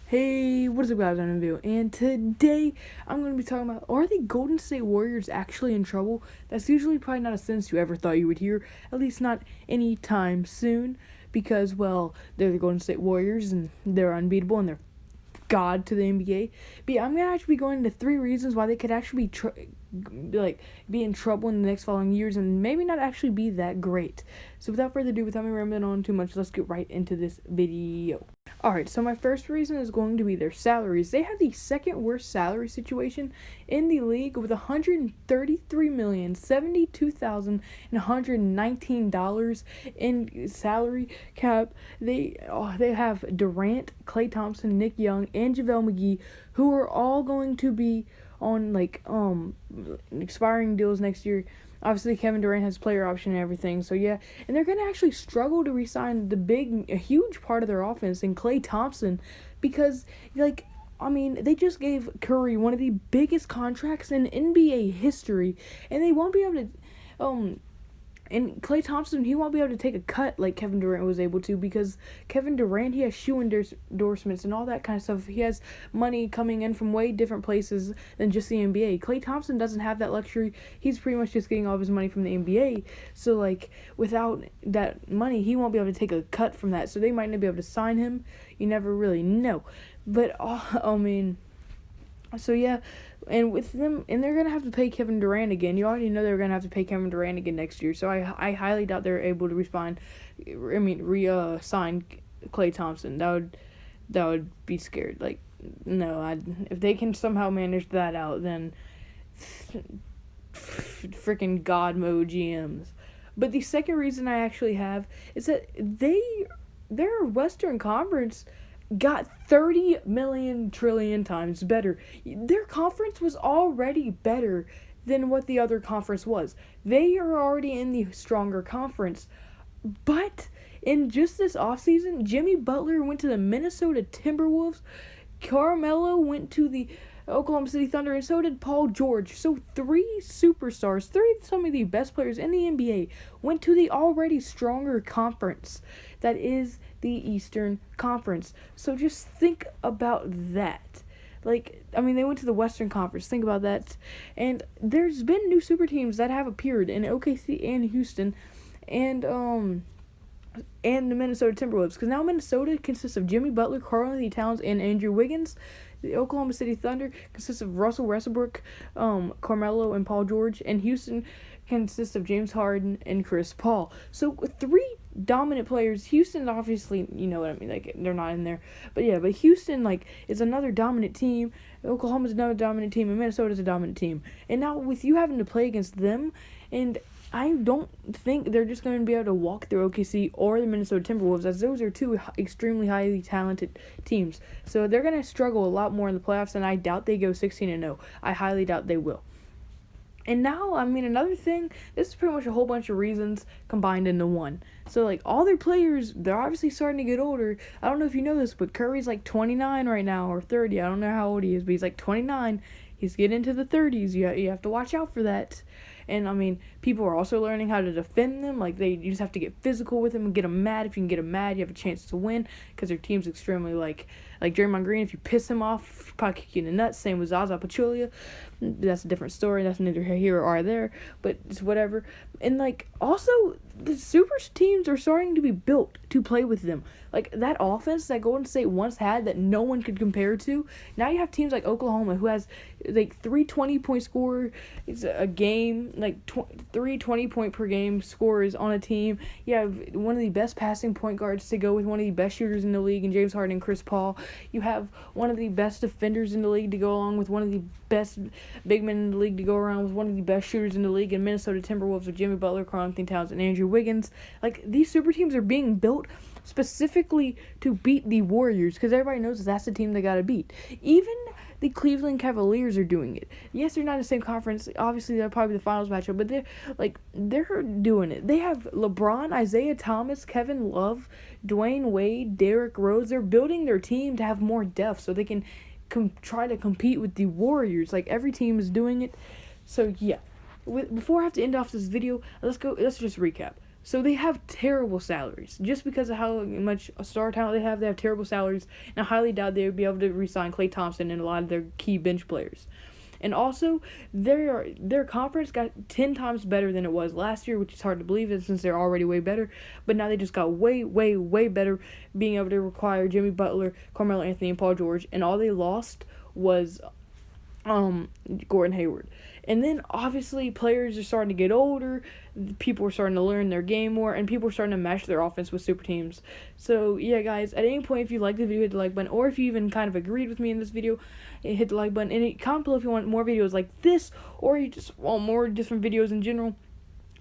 Hey, what is up guys, I'm Video, and today I'm going to be talking about, are the Golden State Warriors actually in trouble? That's usually probably not a sentence you ever thought you would hear, at least not anytime soon, because, well, they're the Golden State Warriors, and they're unbeatable, and they're God to the NBA. But yeah, I'm going to actually be going into 3 reasons why they could actually be in trouble in the next following years, and maybe not actually be that great. So without further ado, without me rambling on too much, let's get right into this video. Alright, so my first reason is going to be their salaries. They have the second worst salary situation in the league with $133,072,119 in salary cap. They have Durant, Klay Thompson, Nick Young, and JaVale McGee, who are all going to be on expiring deals next year. Obviously, Kevin Durant has player option and everything, so yeah. And they're going to actually struggle to re-sign a huge part of their offense in Klay Thompson because, they just gave Curry one of the biggest contracts in NBA history, and they won't be able to, and Klay Thompson, he won't be able to take a cut like Kevin Durant was able to, because Kevin Durant, he has shoe endorsements and all that kind of stuff. He has money coming in from way different places than just the NBA. Klay Thompson doesn't have that luxury. He's pretty much just getting all of his money from the NBA. So, without that money, he won't be able to take a cut from that. So they might not be able to sign him. You never really know. But, so yeah, and with them, and they're gonna have to pay Kevin Durant again. You already know they're gonna have to pay Kevin Durant again next year. So I highly doubt they're able to re-sign Klay Thompson. That would be scared. If they can somehow manage that out, then freaking God mode GMs. But the second reason I actually have is that their Western Conference got 30 million trillion times better. Their conference was already better than what the other conference was. They are already in the stronger conference. But in just this offseason, Jimmy Butler went to the Minnesota Timberwolves, Carmelo went to the Oklahoma City Thunder, and so did Paul George. So 3 superstars, 3 of some of the best players in the NBA, went to the already stronger conference that is the Eastern Conference. So just think about that. They went to the Western Conference. Think about that. And there's been new super teams that have appeared in OKC and Houston, and the Minnesota Timberwolves. Because now Minnesota consists of Jimmy Butler, Karl-Anthony Towns, and Andrew Wiggins. The Oklahoma City Thunder consists of Russell Westbrook, Carmelo, and Paul George. And Houston consists of James Harden and Chris Paul. So 3 dominant players. Houston, obviously, you know what I mean, they're not in there. But Houston, is another dominant team. Oklahoma's another dominant team, and Minnesota's a dominant team. And now with you having to play against them, and I don't think they're just going to be able to walk through OKC or the Minnesota Timberwolves, as those are 2 extremely highly talented teams. So they're going to struggle a lot more in the playoffs, and I doubt they go 16-0. I highly doubt they will. And now, another thing, this is pretty much a whole bunch of reasons combined into one. So, all their players, they're obviously starting to get older. I don't know if you know this, but Curry's 29 right now, or 30. I don't know how old he is, but he's 29. He's getting into the 30s. You have to watch out for that. And, people are also learning how to defend them. You just have to get physical with them and get them mad. If you can get them mad, you have a chance to win, because their team's extremely, like Draymond Green, if you piss him off, he'll probably kick you in the nuts. Same with Zaza Pachulia. That's a different story. That's neither here or there, but it's whatever. And, also, the super teams are starting to be built to play with them. That offense that Golden State once had that no one could compare to, now you have teams like Oklahoma, who has, 3 20-point scorers a game, 3 20-point per game scorers on a team. You have one of the best passing point guards to go with one of the best shooters in the league in James Harden and Chris Paul. You have one of the best defenders in the league to go along with one of the best big men in the league to go around with one of the best shooters in the league in Minnesota Timberwolves with Jimmy Butler, Karl-Anthony Towns, and Andrew Wiggins. These super teams are being built specifically to beat the Warriors, because everybody knows that's the team they got to beat. Even the Cleveland Cavaliers are doing it. Yes, they're not in the same conference. Obviously, they're probably the finals matchup, but they're doing it. They have LeBron, Isaiah Thomas, Kevin Love, Dwayne Wade, Derrick Rose. They're building their team to have more depth so they can try to compete with the Warriors. Every team is doing it. So yeah, before I have to end off this video, let's just recap. So they have terrible salaries. Just because of how much star talent they have terrible salaries. And I highly doubt they would be able to re-sign Klay Thompson and a lot of their key bench players. And also, their conference got 10 times better than it was last year, which is hard to believe since they're already way better. But now they just got way, way, way better, being able to require Jimmy Butler, Carmelo Anthony, and Paul George. And all they lost was Gordon Hayward. And then, obviously, players are starting to get older, people are starting to learn their game more, and people are starting to match their offense with super teams. So, yeah, guys, at any point, if you liked the video, hit the like button, or if you even kind of agreed with me in this video, hit the like button, and comment below if you want more videos like this, or you just want more different videos in general.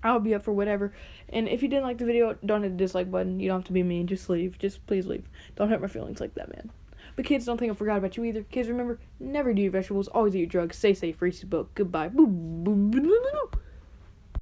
I'll be up for whatever. And if you didn't like the video, don't hit the dislike button. You don't have to be mean. Just leave. Just please leave. Don't hurt my feelings like that, man. But kids, don't think I forgot about you either. Kids, remember, never do your vegetables. Always eat your drugs. Stay safe. Reese's book. Goodbye. Boop, boop, boop, boop, boop.